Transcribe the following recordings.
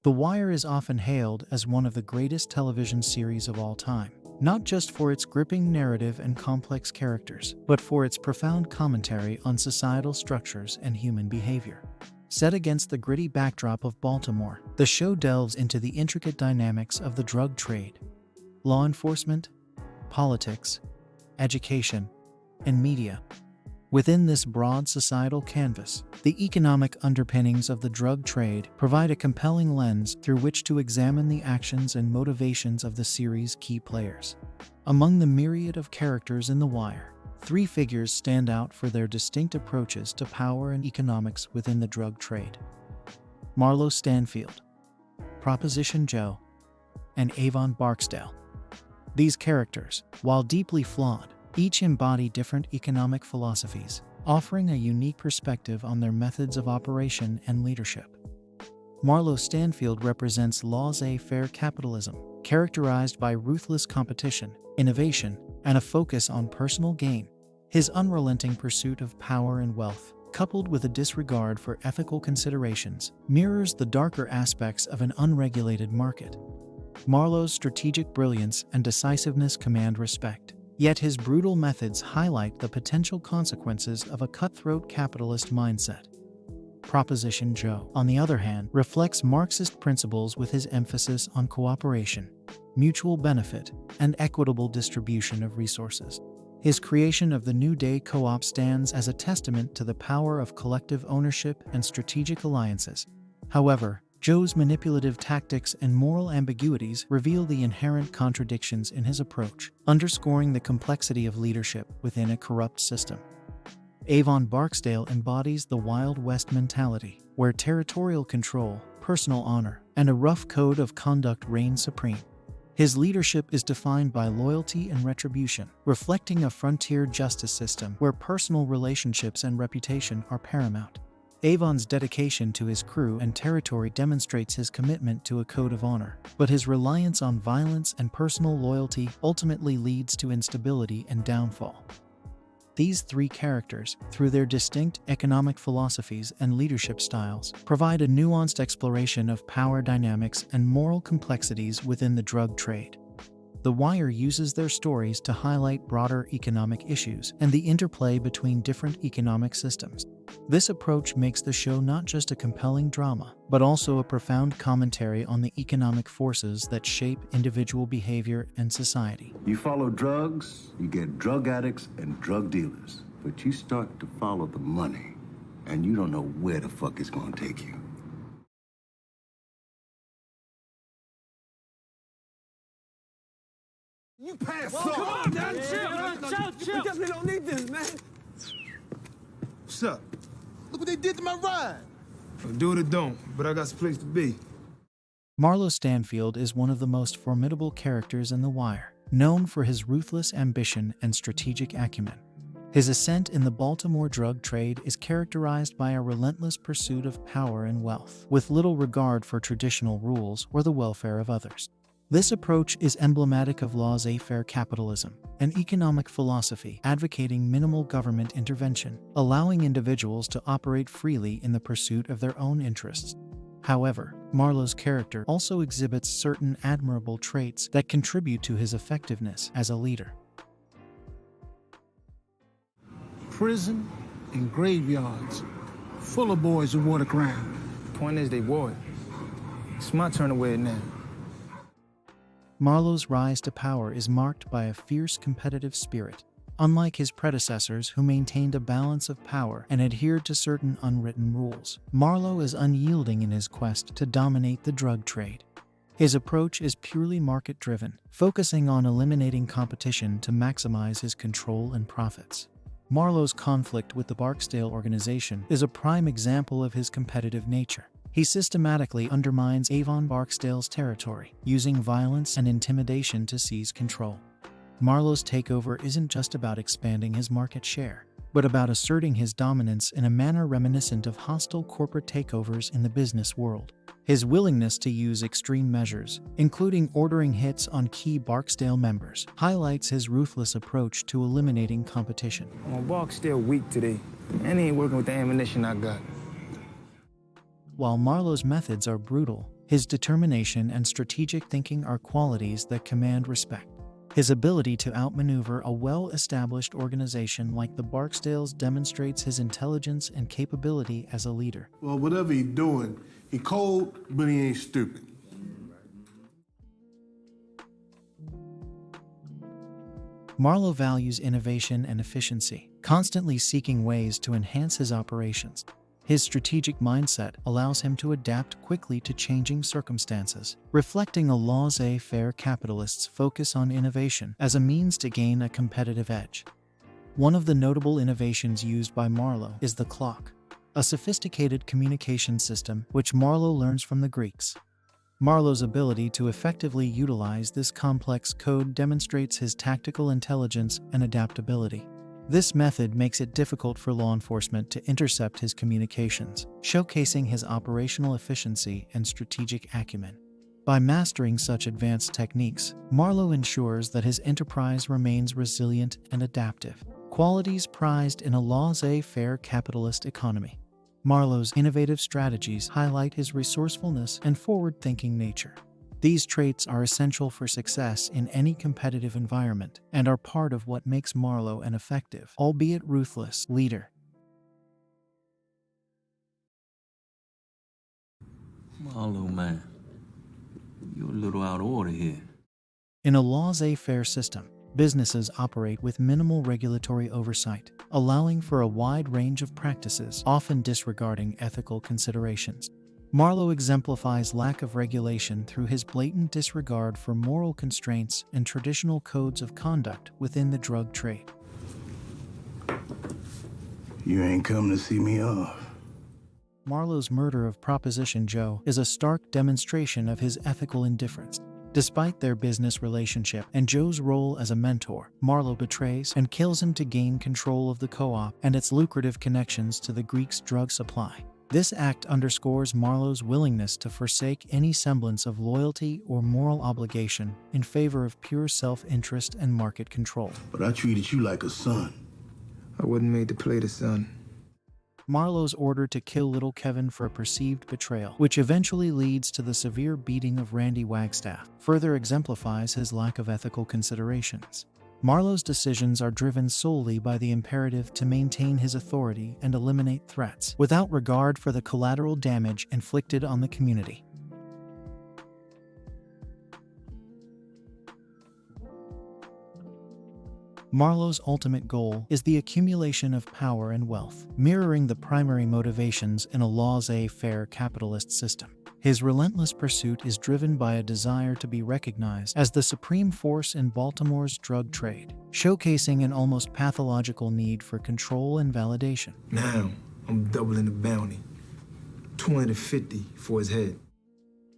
The Wire is often hailed as one of the greatest television series of all time, not just for its gripping narrative and complex characters, but for its profound commentary on societal structures and human behavior. Set against the gritty backdrop of Baltimore, the show delves into the intricate dynamics of the drug trade, law enforcement, politics, education, and media. Within this broad societal canvas, the economic underpinnings of the drug trade provide a compelling lens through which to examine the actions and motivations of the series' key players. Among the myriad of characters in The Wire, 3 figures stand out for their distinct approaches to power and economics within the drug trade: Marlo Stanfield, Proposition Joe, and Avon Barksdale. These characters, while deeply flawed, each embody different economic philosophies, offering a unique perspective on their methods of operation and leadership. Marlo Stanfield represents laissez-faire capitalism, characterized by ruthless competition, innovation, and a focus on personal gain. His unrelenting pursuit of power and wealth, coupled with a disregard for ethical considerations, mirrors the darker aspects of an unregulated market. Marlo's strategic brilliance and decisiveness command respect. Yet his brutal methods highlight the potential consequences of a cutthroat capitalist mindset. Proposition Joe, on the other hand, reflects Marxist principles with his emphasis on cooperation, mutual benefit, and equitable distribution of resources. His creation of the New Day Co-op stands as a testament to the power of collective ownership and strategic alliances. However, Joe's manipulative tactics and moral ambiguities reveal the inherent contradictions in his approach, underscoring the complexity of leadership within a corrupt system. Avon Barksdale embodies the Wild West mentality, where territorial control, personal honor, and a rough code of conduct reign supreme. His leadership is defined by loyalty and retribution, reflecting a frontier justice system where personal relationships and reputation are paramount. Avon's dedication to his crew and territory demonstrates his commitment to a code of honor, but his reliance on violence and personal loyalty ultimately leads to instability and downfall. These 3 characters, through their distinct economic philosophies and leadership styles, provide a nuanced exploration of power dynamics and moral complexities within the drug trade. The Wire uses their stories to highlight broader economic issues and the interplay between different economic systems. This approach makes the show not just a compelling drama, but also a profound commentary on the economic forces that shape individual behavior and society. You follow drugs, you get drug addicts and drug dealers. But you start to follow the money, and you don't know where the fuck it's gonna take you. You pass up. Come on, man. Chill. We don't need this, man. What's up? Look what they did to my ride. Do it or don't, but I got some place to be. Marlo Stanfield is one of the most formidable characters in The Wire, known for his ruthless ambition and strategic acumen. His ascent in the Baltimore drug trade is characterized by a relentless pursuit of power and wealth, with little regard for traditional rules or the welfare of others. This approach is emblematic of laissez-faire capitalism, an economic philosophy advocating minimal government intervention, allowing individuals to operate freely in the pursuit of their own interests. However, Marlo's character also exhibits certain admirable traits that contribute to his effectiveness as a leader. Prison and graveyards, full of boys who wore the crown. Point is, they wore it. It's my turn to wear it now. Marlo's rise to power is marked by a fierce competitive spirit. Unlike his predecessors who maintained a balance of power and adhered to certain unwritten rules, Marlo is unyielding in his quest to dominate the drug trade. His approach is purely market-driven, focusing on eliminating competition to maximize his control and profits. Marlo's conflict with the Barksdale organization is a prime example of his competitive nature. He systematically undermines Avon Barksdale's territory, using violence and intimidation to seize control. Marlo's takeover isn't just about expanding his market share, but about asserting his dominance in a manner reminiscent of hostile corporate takeovers in the business world. His willingness to use extreme measures, including ordering hits on key Barksdale members, highlights his ruthless approach to eliminating competition. My Barksdale weak today, and he ain't working with the ammunition I got. While Marlo's methods are brutal, His determination and strategic thinking are qualities that command respect. His ability to outmaneuver a well-established organization like the Barksdales demonstrates his intelligence and capability as a leader. Well, whatever he doing, he cold, but he ain't stupid. Marlo values innovation and efficiency, constantly seeking ways to enhance his operations. His strategic mindset allows him to adapt quickly to changing circumstances, reflecting a laissez-faire capitalist's focus on innovation as a means to gain a competitive edge. One of the notable innovations used by Marlo is the clock, a sophisticated communication system which Marlo learns from the Greeks. Marlo's ability to effectively utilize this complex code demonstrates his tactical intelligence and adaptability. This method makes it difficult for law enforcement to intercept his communications, showcasing his operational efficiency and strategic acumen. By mastering such advanced techniques, Marlo ensures that his enterprise remains resilient and adaptive, qualities prized in a laissez-faire capitalist economy. Marlo's innovative strategies highlight his resourcefulness and forward-thinking nature. These traits are essential for success in any competitive environment and are part of what makes Marlo an effective, albeit ruthless, leader. Marlo, man, you're a little out of order here. In a laissez-faire system, businesses operate with minimal regulatory oversight, allowing for a wide range of practices, often disregarding ethical considerations. Marlo exemplifies lack of regulation through his blatant disregard for moral constraints and traditional codes of conduct within the drug trade. You ain't come to see me off. Marlo's murder of Proposition Joe is a stark demonstration of his ethical indifference. Despite their business relationship and Joe's role as a mentor, Marlo betrays and kills him to gain control of the co-op and its lucrative connections to the Greeks' drug supply. This act underscores Marlo's willingness to forsake any semblance of loyalty or moral obligation in favor of pure self-interest and market control. But I treated you like a son. I wasn't made to play the son. Marlo's order to kill little Kevin for a perceived betrayal, which eventually leads to the severe beating of Randy Wagstaff, further exemplifies his lack of ethical considerations. Marlo's decisions are driven solely by the imperative to maintain his authority and eliminate threats, without regard for the collateral damage inflicted on the community. Marlo's ultimate goal is the accumulation of power and wealth, mirroring the primary motivations in a laissez-faire capitalist system. His relentless pursuit is driven by a desire to be recognized as the supreme force in Baltimore's drug trade, showcasing an almost pathological need for control and validation. Now, I'm doubling the bounty. 20 to 50 for his head.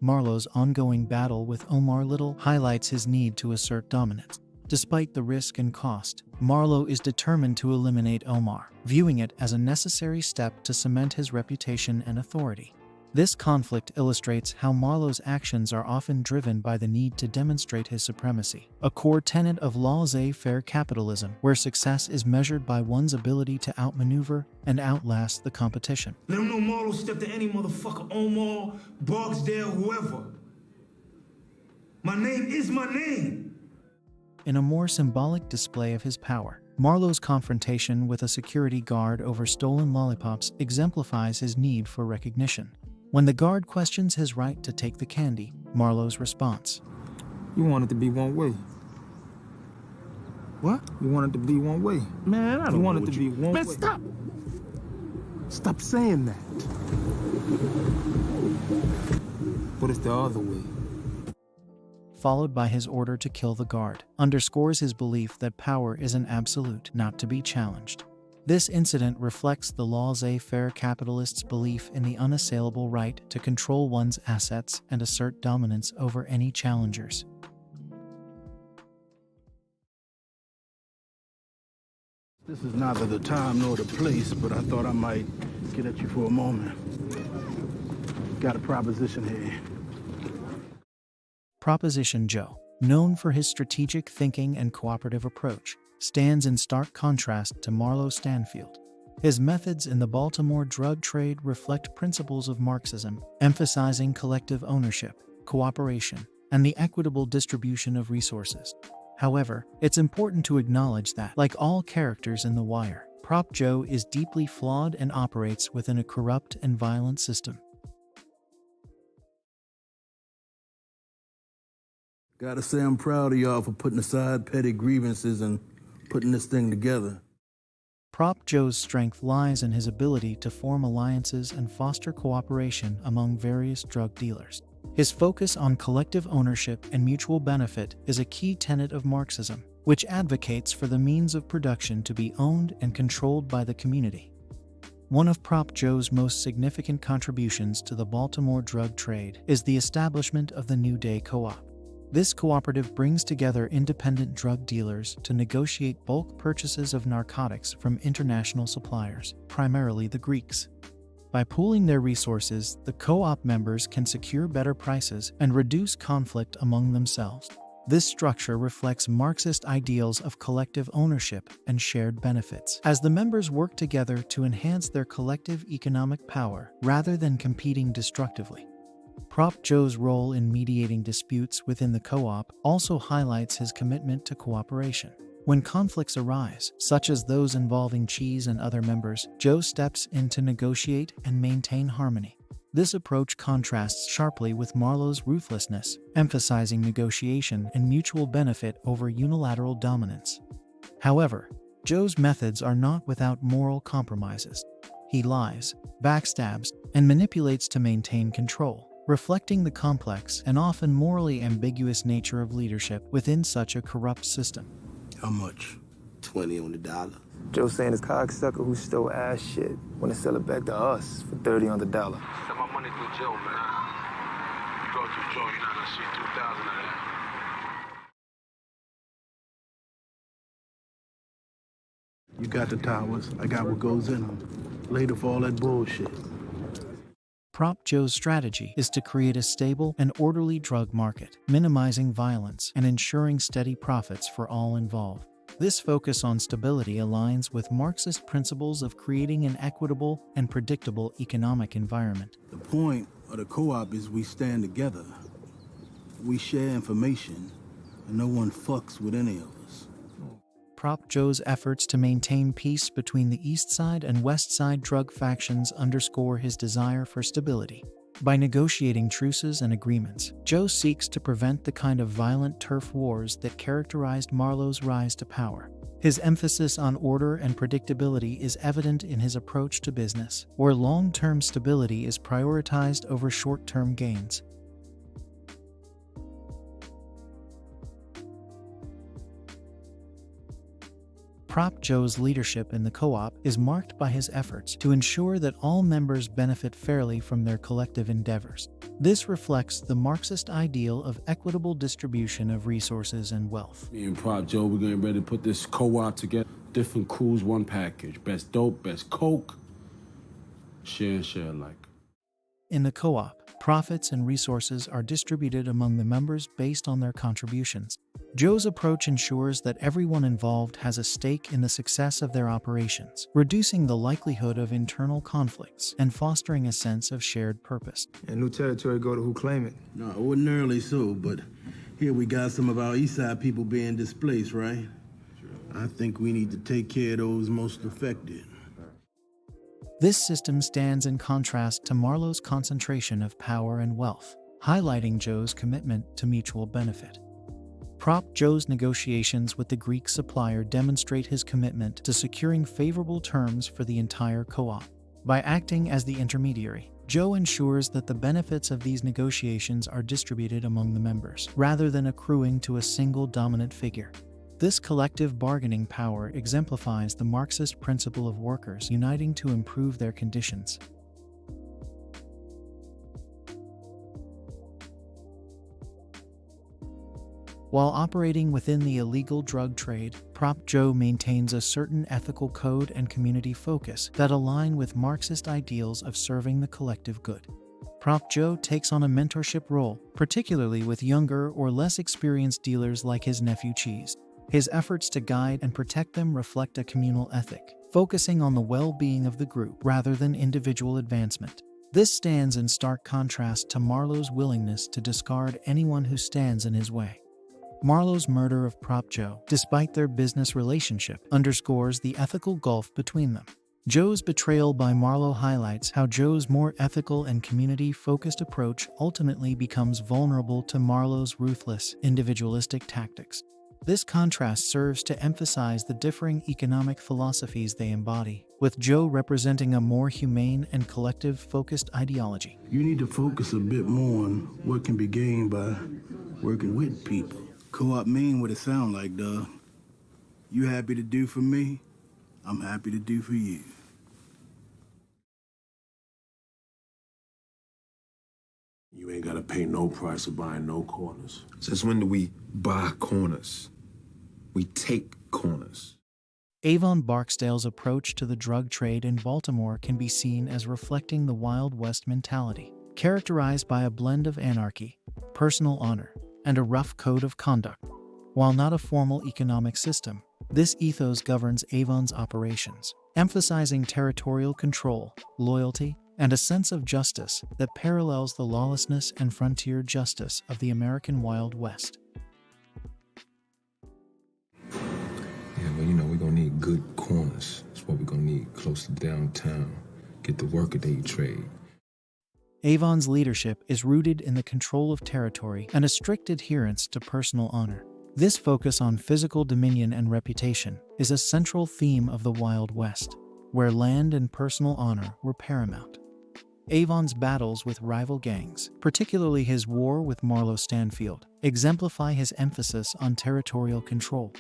Marlo's ongoing battle with Omar Little highlights his need to assert dominance. Despite the risk and cost, Marlo is determined to eliminate Omar, viewing it as a necessary step to cement his reputation and authority. This conflict illustrates how Marlo's actions are often driven by the need to demonstrate his supremacy, a core tenet of laissez-faire capitalism, where success is measured by one's ability to outmaneuver and outlast the competition. Let him know Marlo stepped to any motherfucker, Omar, Barksdale, whoever. My name is my name. In a more symbolic display of his power, Marlo's confrontation with a security guard over stolen lollipops exemplifies his need for recognition. When the guard questions his right to take the candy, Marlo's response: You want it to be one way. What? You want it to be one way. Man, I don't You want know it what to be one Man, way. stop! Stop saying that. But it's the other way. Followed by his order to kill the guard, underscores his belief that power is an absolute, not to be challenged. This incident reflects the laissez-faire capitalist's belief in the unassailable right to control one's assets and assert dominance over any challengers. This is neither the time nor the place, but I thought I might get at you for a moment. Got a proposition here. Proposition Joe, known for his strategic thinking and cooperative approach, stands in stark contrast to Marlo Stanfield. His methods in the Baltimore drug trade reflect principles of Marxism, emphasizing collective ownership, cooperation, and the equitable distribution of resources. However, it's important to acknowledge that, like all characters in The Wire, Prop Joe is deeply flawed and operates within a corrupt and violent system. Gotta say I'm proud of y'all for putting aside petty grievances and putting this thing together. Prop Joe's strength lies in his ability to form alliances and foster cooperation among various drug dealers. His focus on collective ownership and mutual benefit is a key tenet of Marxism, which advocates for the means of production to be owned and controlled by the community. One of Prop Joe's most significant contributions to the Baltimore drug trade is the establishment of the New Day Co-op. This cooperative brings together independent drug dealers to negotiate bulk purchases of narcotics from international suppliers, primarily the Greeks. By pooling their resources, the co-op members can secure better prices and reduce conflict among themselves. This structure reflects Marxist ideals of collective ownership and shared benefits, as the members work together to enhance their collective economic power rather than competing destructively. Prop Joe's role in mediating disputes within the co-op also highlights his commitment to cooperation. When conflicts arise, such as those involving Cheese and other members, Joe steps in to negotiate and maintain harmony. This approach contrasts sharply with Marlo's ruthlessness, emphasizing negotiation and mutual benefit over unilateral dominance. However, Joe's methods are not without moral compromises. He lies, backstabs, and manipulates to maintain control, reflecting the complex and often morally ambiguous nature of leadership within such a corrupt system. How much? 20 on the dollar. Joe saying his cocksucker who stole ass shit wanna sell it back to us for 30 on the dollar. Send my money through Joe, man. You go through Joe, you're not gonna see 2,000 of that. You got the towers, I got what goes in them. Later for all that bullshit. Prop Joe's strategy is to create a stable and orderly drug market, minimizing violence and ensuring steady profits for all involved. This focus on stability aligns with Marxist principles of creating an equitable and predictable economic environment. The point of the co-op is we stand together. We share information, and no one fucks with any of us. Prop Joe's efforts to maintain peace between the East Side and West Side drug factions underscore his desire for stability. By negotiating truces and agreements, Joe seeks to prevent the kind of violent turf wars that characterized Marlo's rise to power. His emphasis on order and predictability is evident in his approach to business, where long-term stability is prioritized over short-term gains. Prop Joe's leadership in the co-op is marked by his efforts to ensure that all members benefit fairly from their collective endeavors. This reflects the Marxist ideal of equitable distribution of resources and wealth. Me and Prop Joe, we're getting ready to put this co-op together. Different crews, one package. Best dope, best coke. Share and share alike. In the co-op, profits and resources are distributed among the members based on their contributions. Joe's approach ensures that everyone involved has a stake in the success of their operations, reducing the likelihood of internal conflicts and fostering a sense of shared purpose. And new territory go to who claim it. No, ordinarily so, but here we got some of our East Side people being displaced, right? I think we need to take care of those most affected. This system stands in contrast to Marlo's concentration of power and wealth, highlighting Joe's commitment to mutual benefit. Prop Joe's negotiations with the Greek supplier demonstrate his commitment to securing favorable terms for the entire co-op. By acting as the intermediary, Joe ensures that the benefits of these negotiations are distributed among the members, rather than accruing to a single dominant figure. This collective bargaining power exemplifies the Marxist principle of workers uniting to improve their conditions. While operating within the illegal drug trade, Prop Joe maintains a certain ethical code and community focus that align with Marxist ideals of serving the collective good. Prop Joe takes on a mentorship role, particularly with younger or less experienced dealers like his nephew Cheese. His efforts to guide and protect them reflect a communal ethic, focusing on the well-being of the group rather than individual advancement. This stands in stark contrast to Marlo's willingness to discard anyone who stands in his way. Marlo's murder of Prop Joe, despite their business relationship, underscores the ethical gulf between them. Joe's betrayal by Marlo highlights how Joe's more ethical and community-focused approach ultimately becomes vulnerable to Marlo's ruthless, individualistic tactics. This contrast serves to emphasize the differing economic philosophies they embody, with Joe representing a more humane and collective-focused ideology. You need to focus a bit more on what can be gained by working with people. Co-op mean what it sound like, dog. You happy to do for me? I'm happy to do for you. You ain't gotta pay no price of buying no corners. Since when do we buy corners? We take corners. Avon Barksdale's approach to the drug trade in Baltimore can be seen as reflecting the Wild West mentality, characterized by a blend of anarchy, personal honor, and a rough code of conduct. While not a formal economic system, this ethos governs Avon's operations, emphasizing territorial control, loyalty, and a sense of justice that parallels the lawlessness and frontier justice of the American Wild West. Yeah, well, we're gonna need good corners. That's what we're gonna need close to downtown. Get the workaday trade. Avon's leadership is rooted in the control of territory and a strict adherence to personal honor. This focus on physical dominion and reputation is a central theme of the Wild West, where land and personal honor were paramount. Avon's battles with rival gangs, particularly his war with Marlo Stanfield, exemplify his emphasis on territorial control.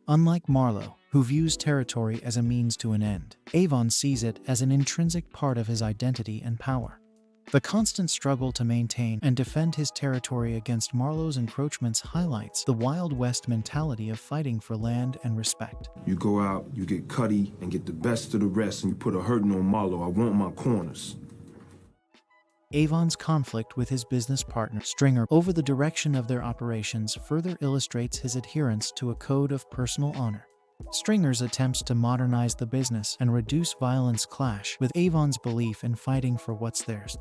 Unlike Marlo, who views territory as a means to an end, Avon sees it as an intrinsic part of his identity and power. The constant struggle to maintain and defend his territory against Marlo's encroachments highlights the Wild West mentality of fighting for land and respect. You go out, you get cutty, and get the best of the rest, and you put a hurting on Marlo. I want my corners. Avon's conflict with his business partner, Stringer, over the direction of their operations further illustrates his adherence to a code of personal honor. Stringer's attempts to modernize the business and reduce violence clash with Avon's belief in fighting for what's theirs.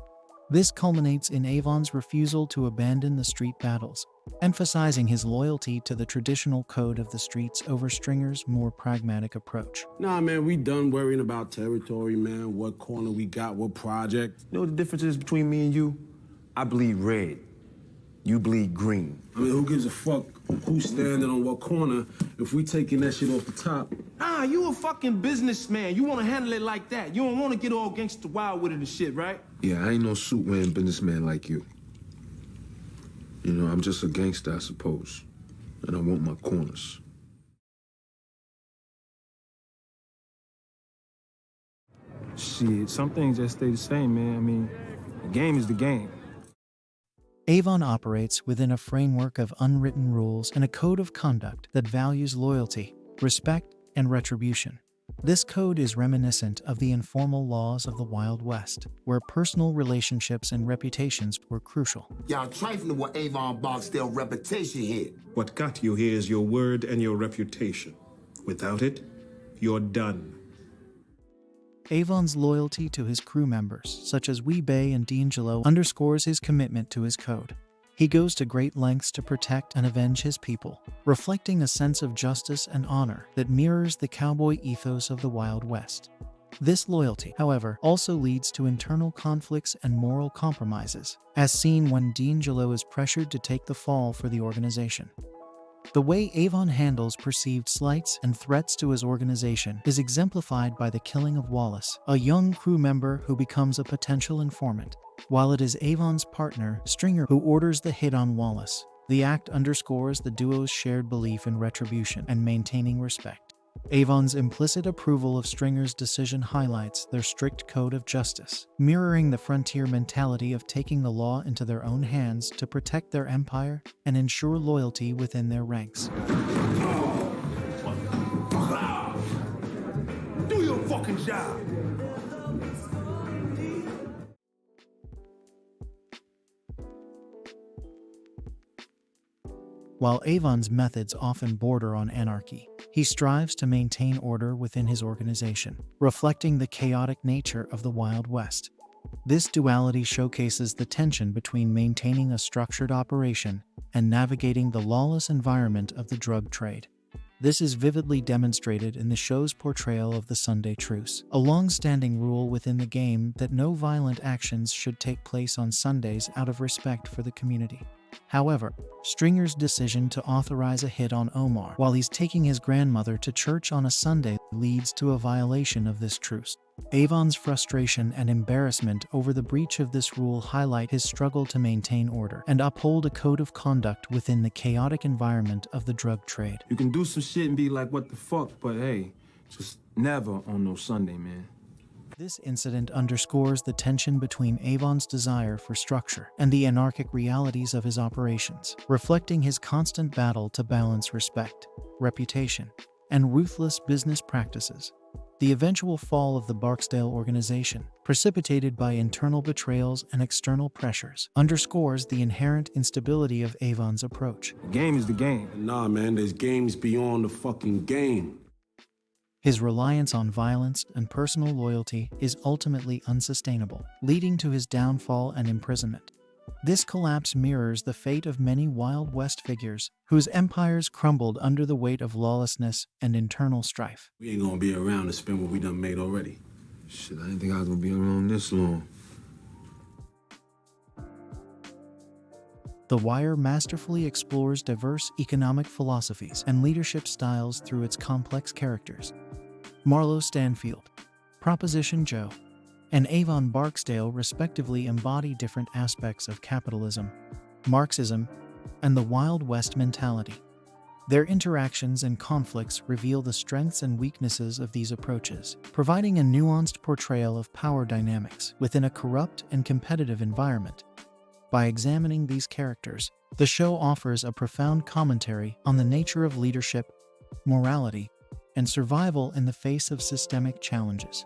This culminates in Avon's refusal to abandon the street battles, emphasizing his loyalty to the traditional code of the streets over Stringer's more pragmatic approach. Nah, man, we done worrying about territory, man. What corner we got, what project. You know what the difference is between me and you? I bleed red. You bleed green. I mean, who gives a fuck who's standing on what corner if we taking that shit off the top? Ah, you a fucking businessman. You want to handle it like that. You don't want to get all gangsta wild with it and shit, right? Yeah, I ain't no suit-wearing businessman like you. I'm just a gangster, I suppose. And I want my corners. Shit, some things just stay the same, man. I mean, the game is the game. Avon operates within a framework of unwritten rules and a code of conduct that values loyalty, respect, and retribution. This code is reminiscent of the informal laws of the Wild West, where personal relationships and reputations were crucial. Y'all trifling with Avon Barksdale reputation here. What got you here is your word and your reputation. Without it, you're done. Avon's loyalty to his crew members, such as Wee Bay and D'Angelo, underscores his commitment to his code. He goes to great lengths to protect and avenge his people, reflecting a sense of justice and honor that mirrors the cowboy ethos of the Wild West. This loyalty, however, also leads to internal conflicts and moral compromises, as seen when D'Angelo is pressured to take the fall for the organization. The way Avon handles perceived slights and threats to his organization is exemplified by the killing of Wallace, a young crew member who becomes a potential informant. While it is Avon's partner, Stringer, who orders the hit on Wallace, the act underscores the duo's shared belief in retribution and maintaining respect. Avon's implicit approval of Stringer's decision highlights their strict code of justice, mirroring the frontier mentality of taking the law into their own hands to protect their empire and ensure loyalty within their ranks. Do your fucking job. While Avon's methods often border on anarchy, he strives to maintain order within his organization, reflecting the chaotic nature of the Wild West. This duality showcases the tension between maintaining a structured operation and navigating the lawless environment of the drug trade. This is vividly demonstrated in the show's portrayal of the Sunday truce, a long-standing rule within the game that no violent actions should take place on Sundays out of respect for the community. However, Stringer's decision to authorize a hit on Omar while he's taking his grandmother to church on a Sunday leads to a violation of this truce. Avon's frustration and embarrassment over the breach of this rule highlight his struggle to maintain order and uphold a code of conduct within the chaotic environment of the drug trade. You can do some shit and be like, what the fuck, but hey, just never on no Sunday, man. This incident underscores the tension between Avon's desire for structure and the anarchic realities of his operations, reflecting his constant battle to balance respect, reputation, and ruthless business practices. The eventual fall of the Barksdale organization, precipitated by internal betrayals and external pressures, underscores the inherent instability of Avon's approach. The game is the game. Nah, man, there's games beyond the fucking game. His reliance on violence and personal loyalty is ultimately unsustainable, leading to his downfall and imprisonment. This collapse mirrors the fate of many Wild West figures whose empires crumbled under the weight of lawlessness and internal strife. We ain't gonna be around to spend what we done made already. Shit, I didn't think I was gonna be around this long. The Wire masterfully explores diverse economic philosophies and leadership styles through its complex characters. Marlo Stanfield, Proposition Joe, and Avon Barksdale respectively embody different aspects of capitalism, Marxism, and the Wild West mentality. Their interactions and conflicts reveal the strengths and weaknesses of these approaches, providing a nuanced portrayal of power dynamics within a corrupt and competitive environment. By examining these characters, the show offers a profound commentary on the nature of leadership, morality, and survival in the face of systemic challenges.